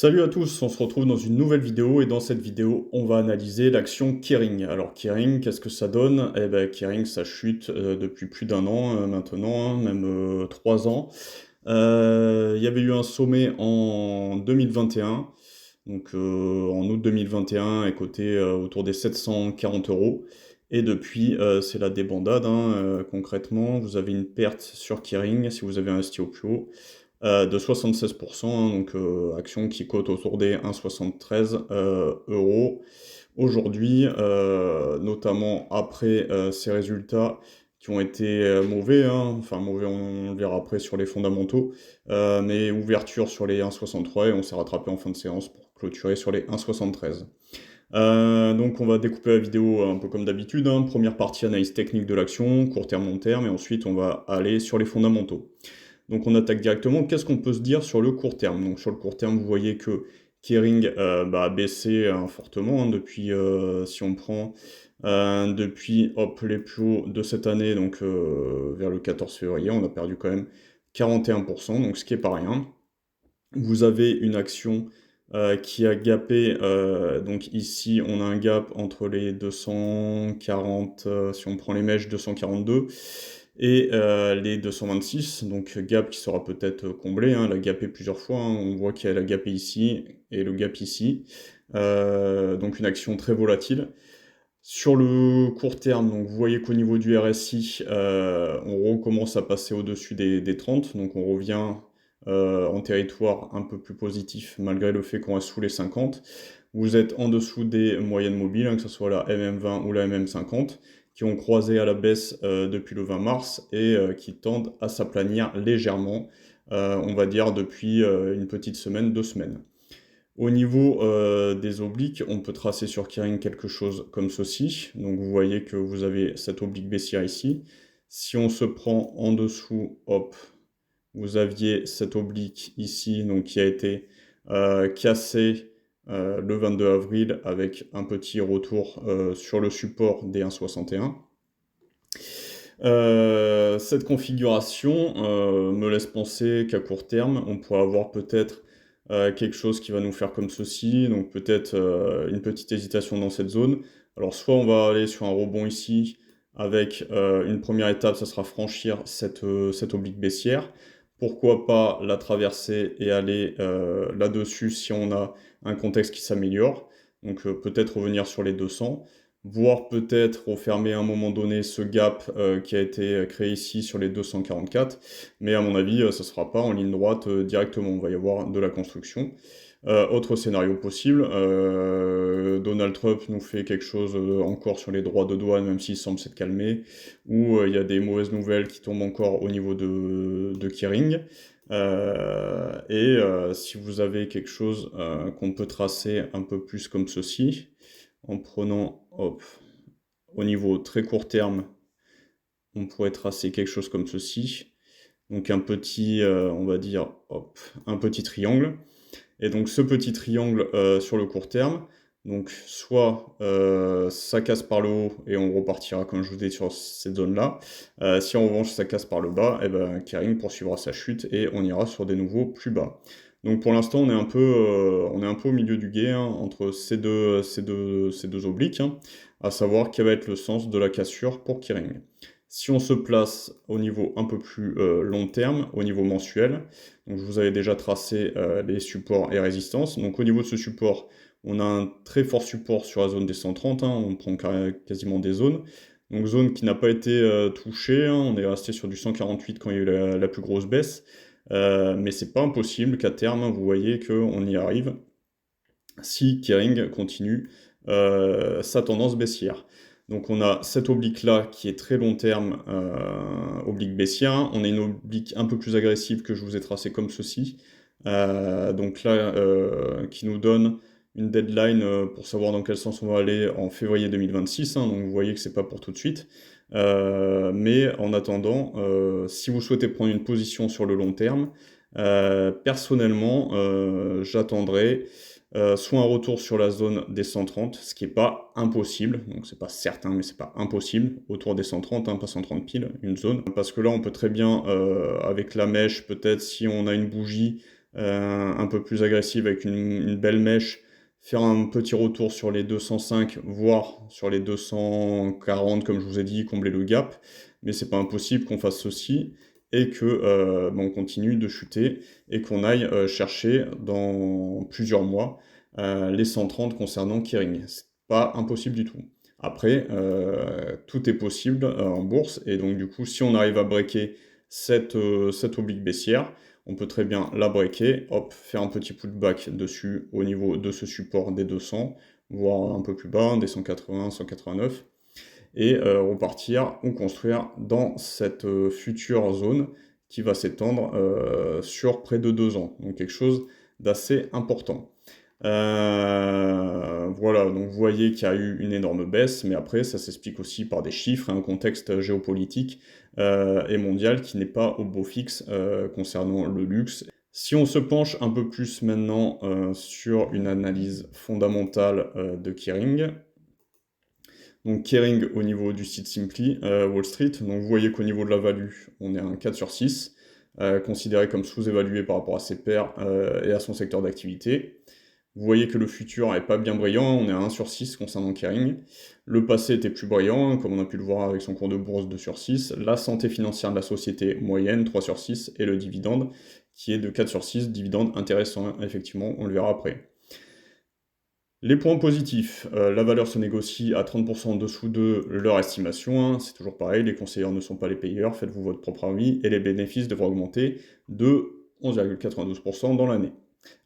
Salut à tous, on se retrouve dans une nouvelle vidéo et dans cette vidéo, on va analyser l'action Kering. Alors Kering, qu'est-ce que ça donne? Eh ben Kering, ça chute depuis plus d'un an maintenant, hein, même 3 ans. Il y avait eu un sommet en 2021, donc en août 2021, et coté autour des 740 euros. Et depuis, c'est la débandade, hein, concrètement, vous avez une perte sur Kering si vous avez investi au plus haut de 76%, hein, donc action qui cote autour des 1,73 euros aujourd'hui, notamment après ces résultats qui ont été mauvais, hein, enfin mauvais, on le verra après sur les fondamentaux, mais ouverture sur les 1,63 et on s'est rattrapé en fin de séance pour clôturer sur les 1,73. Donc on va découper la vidéo un peu comme d'habitude, hein. Première partie analyse technique de l'action, court terme, long terme, et ensuite on va aller sur les fondamentaux. Donc on attaque directement. Qu'est-ce qu'on peut se dire sur le court terme? Donc sur le court terme, vous voyez que Kering a baissé fortement, hein, depuis, si on prend depuis les plus hauts de cette année, donc vers le 14 février, on a perdu quand même 41%, donc ce qui est pas rien. Vous avez une action qui a gapé, donc ici on a un gap entre les 240, si on prend les mèches 242 et les 226, donc gap qui sera peut-être comblé, hein, elle a gapé plusieurs fois, hein, on voit qu'elle a gapé ici et le gap ici, donc une action très volatile. Sur le court terme, donc vous voyez qu'au niveau du RSI, on recommence à passer au-dessus des 30, donc on revient en territoire un peu plus positif, malgré le fait qu'on reste sous les 50. Vous êtes en dessous des moyennes mobiles, hein, que ce soit la MM20 ou la MM50, qui ont croisé à la baisse depuis le 20 mars et qui tendent à s'aplanir légèrement, on va dire depuis une petite semaine, 2 semaines. Au niveau des obliques, on peut tracer sur Kering quelque chose comme ceci. Donc vous voyez que vous avez cette oblique baissière ici. Si on se prend en dessous, hop, vous aviez cette oblique ici, donc qui a été cassée le 22 avril avec un petit retour sur le support des 1,61. Cette configuration me laisse penser qu'à court terme, on pourrait avoir peut-être quelque chose qui va nous faire comme ceci, donc peut-être une petite hésitation dans cette zone. Alors soit on va aller sur un rebond ici, avec une première étape, ça sera franchir cette oblique baissière. Pourquoi pas la traverser et aller là-dessus si on a un contexte qui s'améliore. Donc peut-être revenir sur les 200, voire peut-être refermer à un moment donné ce gap qui a été créé ici sur les 244, mais à mon avis, ça ne sera pas en ligne droite directement, on va y avoir de la construction. Autre scénario possible, Donald Trump nous fait quelque chose encore sur les droits de douane, même s'il semble s'être calmé, ou il y a des mauvaises nouvelles qui tombent encore au niveau de Kering. Si vous avez quelque chose qu'on peut tracer un peu plus comme ceci, en prenant, hop, au niveau très court terme, on pourrait tracer quelque chose comme ceci. Donc un petit, on va dire, hop, un petit triangle. Et donc ce petit triangle sur le court terme, donc soit ça casse par le haut et on repartira comme je vous ai dit sur cette zone-là. Si en revanche ça casse par le bas, et ben Kering poursuivra sa chute et on ira sur des nouveaux plus bas. Donc pour l'instant on est un peu au milieu du gué, hein, entre ces deux obliques, hein, à savoir quel va être le sens de la cassure pour Kering. Si on se place au niveau un peu plus long terme, au niveau mensuel, donc je vous avais déjà tracé les supports et résistances. Donc au niveau de ce support, on a un très fort support sur la zone des 130, hein, on prend quasiment des zones. Donc zone qui n'a pas été touchée, hein, on est resté sur du 148 quand il y a eu la plus grosse baisse. Mais c'est pas impossible qu'à terme, vous voyez qu'on y arrive si Kering continue sa tendance baissière. Donc on a cette oblique-là qui est très long terme, oblique baissière. On a une oblique un peu plus agressive que je vous ai tracée comme ceci. Donc là, qui nous donne une deadline pour savoir dans quel sens on va aller en février 2026. Hein, donc vous voyez que c'est pas pour tout de suite. Mais en attendant, si vous souhaitez prendre une position sur le long terme, personnellement, j'attendrai soit un retour sur la zone des 130, ce qui n'est pas impossible, donc c'est pas certain, mais c'est pas impossible, autour des 130, hein, pas 130 piles, une zone, parce que là on peut très bien, avec la mèche, peut-être si on a une bougie un peu plus agressive avec une belle mèche, faire un petit retour sur les 205, voire sur les 240 comme je vous ai dit, combler le gap. Mais c'est pas impossible qu'on fasse ceci et que, on continue de chuter et qu'on aille, chercher dans plusieurs mois, les 130 concernant Kering. C'est pas impossible du tout. Après, tout est possible, en bourse et donc du coup, si on arrive à breaker cette oblique baissière, on peut très bien la breaker, hop, faire un petit pullback dessus au niveau de ce support des 200, voire un peu plus bas, des 180, 189, et repartir ou construire dans cette future zone qui va s'étendre sur près de 2 ans. Donc quelque chose d'assez important. Voilà, donc vous voyez qu'il y a eu une énorme baisse, mais après ça s'explique aussi par des chiffres et un contexte géopolitique et mondial qui n'est pas au beau fixe concernant le luxe. Si on se penche un peu plus maintenant sur une analyse fondamentale de Kering, donc Kering au niveau du site Simply Wall Street, donc vous voyez qu'au niveau de la value, on est à un 4 sur 6, considéré comme sous-évalué par rapport à ses pairs et à son secteur d'activité. Vous voyez que le futur n'est pas bien brillant, on est à 1 sur 6 concernant Kering. Le passé était plus brillant, comme on a pu le voir avec son cours de bourse 2 sur 6. La santé financière de la société moyenne 3 sur 6 et le dividende qui est de 4 sur 6, dividende intéressant, effectivement, on le verra après. Les points positifs, la valeur se négocie à 30% en dessous de leur estimation, hein. C'est toujours pareil, les conseillers ne sont pas les payeurs, faites-vous votre propre avis, et les bénéfices devraient augmenter de 11,92% dans l'année.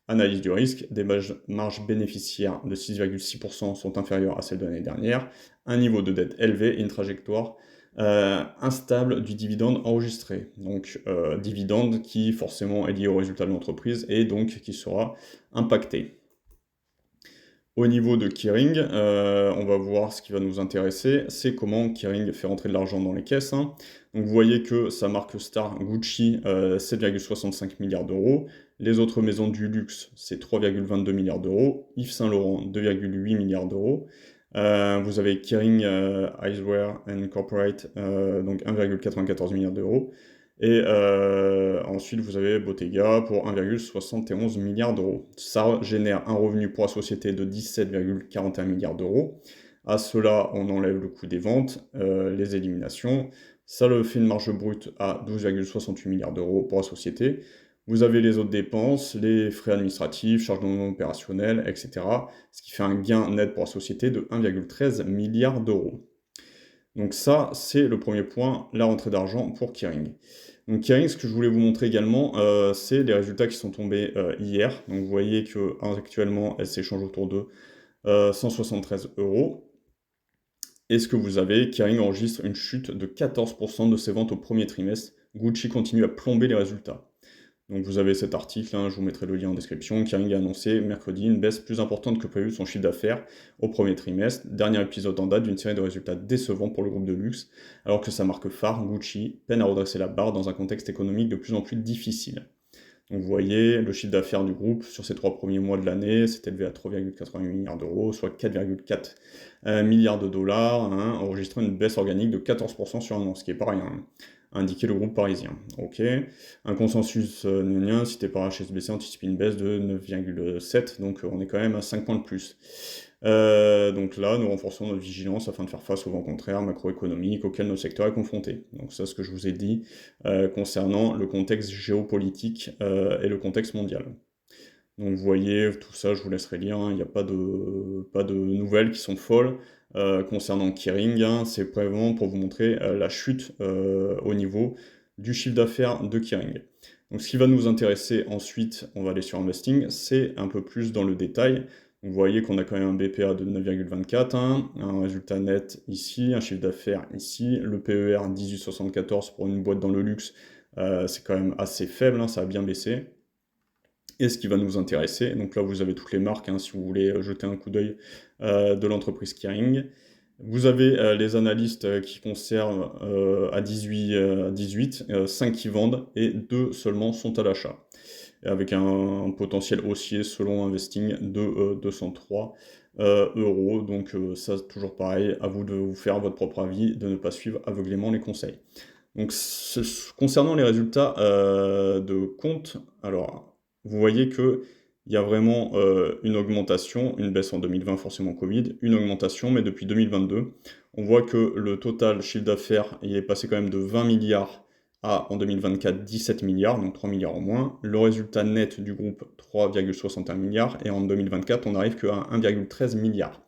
Analyse du risque, des marges bénéficiaires de 6,6% sont inférieures à celles de l'année dernière, un niveau de dette élevé et une trajectoire instable du dividende enregistré. Donc dividende qui forcément est lié au résultat de l'entreprise et donc qui sera impacté. Au niveau de Kering, on va voir ce qui va nous intéresser, c'est comment Kering fait rentrer de l'argent dans les caisses, hein. Donc vous voyez que sa marque star Gucci, 7,65 milliards d'euros. Les autres maisons du luxe, c'est 3,22 milliards d'euros. Yves Saint Laurent, 2,8 milliards d'euros. Vous avez Kering Eyewear and Corporate, donc 1,94 milliard d'euros. Et ensuite, vous avez Bottega pour 1,71 milliard d'euros. Ça génère un revenu pour la société de 17,41 milliards d'euros. À cela, on enlève le coût des ventes, les éliminations. Ça le fait une marge brute à 12,68 milliards d'euros pour la société. Vous avez les autres dépenses, les frais administratifs, charges non opérationnelles, etc. Ce qui fait un gain net pour la société de 1,13 milliard d'euros. Donc ça, c'est le premier point, la rentrée d'argent pour Kering. Donc Kering, ce que je voulais vous montrer également, c'est les résultats qui sont tombés hier. Donc vous voyez qu'actuellement, elle s'échange autour de 173 euros. Et ce que vous avez, Kering enregistre une chute de 14% de ses ventes au premier trimestre. Gucci continue à plomber les résultats. Donc vous avez cet article, hein, je vous mettrai le lien en description. Kering a annoncé mercredi une baisse plus importante que prévu de son chiffre d'affaires au premier trimestre, dernier épisode en date d'une série de résultats décevants pour le groupe de luxe, alors que sa marque phare, Gucci, peine à redresser la barre dans un contexte économique de plus en plus difficile. Donc vous voyez, le chiffre d'affaires du groupe sur ces 3 premiers mois de l'année s'est élevé à 3,88 milliards d'euros, soit 4,4 milliards de dollars, hein, enregistrant une baisse organique de 14% sur un an, ce qui est pas rien, hein, indiqué le groupe parisien. Ok, un consensus cité par HSBC anticipe une baisse de 9,7, donc on est quand même à 5 points de plus. Donc là, nous renforçons notre vigilance afin de faire face aux vents contraires macroéconomiques auxquels notre secteur est confronté. Donc ça, ce que je vous ai dit concernant le contexte géopolitique et le contexte mondial. Donc vous voyez, tout ça, je vous laisserai lire, hein, il n'y a pas de nouvelles qui sont folles concernant Kering, hein, c'est vraiment pour vous montrer la chute au niveau du chiffre d'affaires de Kering. Donc ce qui va nous intéresser ensuite, on va aller sur Investing, c'est un peu plus dans le détail. Vous voyez qu'on a quand même un BPA de 9,24, hein, un résultat net ici, un chiffre d'affaires ici, le PER 18,74 pour une boîte dans le luxe, c'est quand même assez faible, hein, ça a bien baissé. Et ce qui va nous intéresser, donc là vous avez toutes les marques, hein, si vous voulez jeter un coup d'œil de l'entreprise Kering. Vous avez les analystes qui conservent à 18, 5 qui vendent et 2 seulement sont à l'achat. Avec un potentiel haussier selon Investing de 203 euros. Donc ça, toujours pareil, à vous de vous faire votre propre avis, de ne pas suivre aveuglément les conseils. Donc concernant les résultats de compte, alors vous voyez qu'il y a vraiment une augmentation, une baisse en 2020 forcément Covid, une augmentation, mais depuis 2022, on voit que le total chiffre d'affaires, il est passé quand même de 20 milliards à, en 2024, 17 milliards, donc 3 milliards en moins. Le résultat net du groupe, 3,61 milliards, et en 2024, on n'arrive qu'à 1,13 milliard.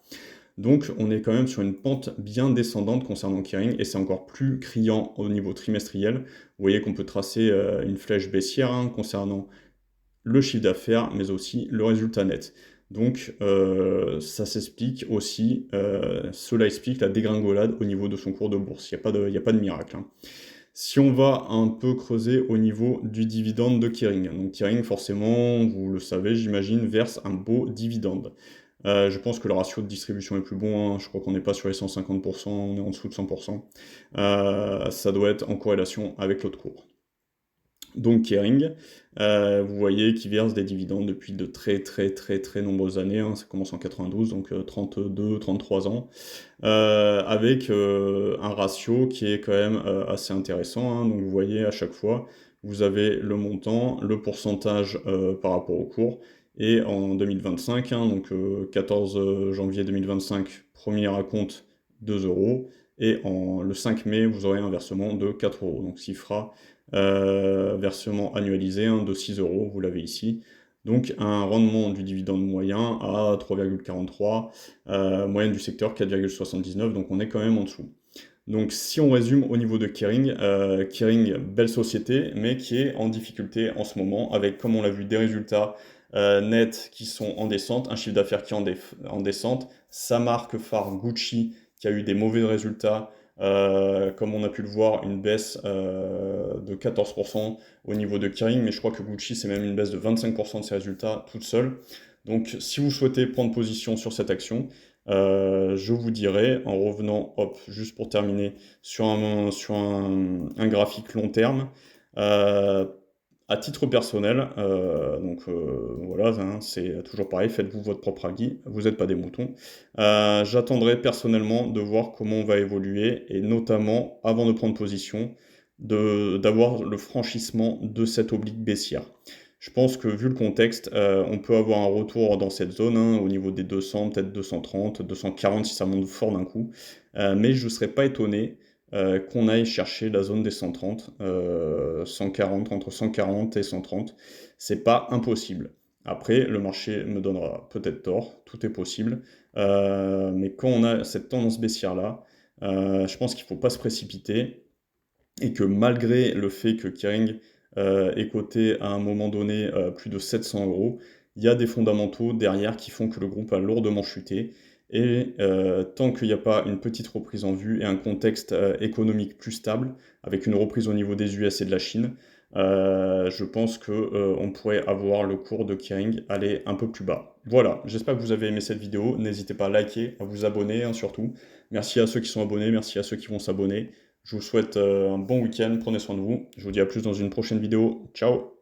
Donc on est quand même sur une pente bien descendante concernant Kering, et c'est encore plus criant au niveau trimestriel. Vous voyez qu'on peut tracer une flèche baissière concernant le chiffre d'affaires, mais aussi le résultat net. Donc ça s'explique aussi, cela explique la dégringolade au niveau de son cours de bourse. Il y a pas de miracle. Si on va un peu creuser au niveau du dividende de Kering. Donc Kering, forcément, vous le savez, j'imagine, verse un beau dividende. Je pense que le ratio de distribution est plus bon, je crois qu'on n'est pas sur les 150%, on est en dessous de 100%. Ça doit être en corrélation avec l'autre cours. Donc Kering, vous voyez qu'il verse des dividendes depuis de très nombreuses années, ça commence en 92, donc 32-33 ans, avec un ratio qui est quand même assez intéressant, donc vous voyez à chaque fois, vous avez le montant, le pourcentage par rapport au cours, et en 2025, donc 14 janvier 2025, premier acompte 2 euros, et le 5 mai, vous aurez un versement de 4 euros, donc ce qui fera versement annualisé de 6 euros, vous l'avez ici. Donc un rendement du dividende moyen à 3,43, moyenne du secteur 4,79, donc on est quand même en dessous. Donc si on résume au niveau de Kering, Kering, belle société, mais qui est en difficulté en ce moment, avec, comme on l'a vu, des résultats nets qui sont en descente, un chiffre d'affaires qui est en descente, sa marque phare Gucci qui a eu des mauvais résultats, comme on a pu le voir, une baisse de 14% au niveau de Kering, mais je crois que Gucci c'est même une baisse de 25% de ses résultats toute seule. Donc si vous souhaitez prendre position sur cette action, je vous dirais, en revenant, hop, juste pour terminer, sur un graphique long terme, euh, à titre personnel, voilà, c'est toujours pareil, faites-vous votre propre avis, vous n'êtes pas des moutons. J'attendrai personnellement de voir comment on va évoluer, et notamment, avant de prendre position, d'avoir le franchissement de cette oblique baissière. Je pense que vu le contexte, on peut avoir un retour dans cette zone, au niveau des 200, peut-être 230, 240 si ça monte fort d'un coup. Mais je ne serais pas étonné qu'on aille chercher la zone des 130, 140, entre 140 et 130. C'est pas impossible. Après, le marché me donnera peut-être tort, tout est possible. Mais quand on a cette tendance baissière-là, je pense qu'il ne faut pas se précipiter et que malgré le fait que Kering est coté à un moment donné plus de 700 euros, il y a des fondamentaux derrière qui font que le groupe a lourdement chuté. Et tant qu'il n'y a pas une petite reprise en vue et un contexte économique plus stable, avec une reprise au niveau des US et de la Chine, je pense qu'on pourrait avoir le cours de Kering aller un peu plus bas. Voilà, j'espère que vous avez aimé cette vidéo. N'hésitez pas à liker, à vous abonner surtout. Merci à ceux qui sont abonnés, merci à ceux qui vont s'abonner. Je vous souhaite un bon week-end, prenez soin de vous. Je vous dis à plus dans une prochaine vidéo. Ciao!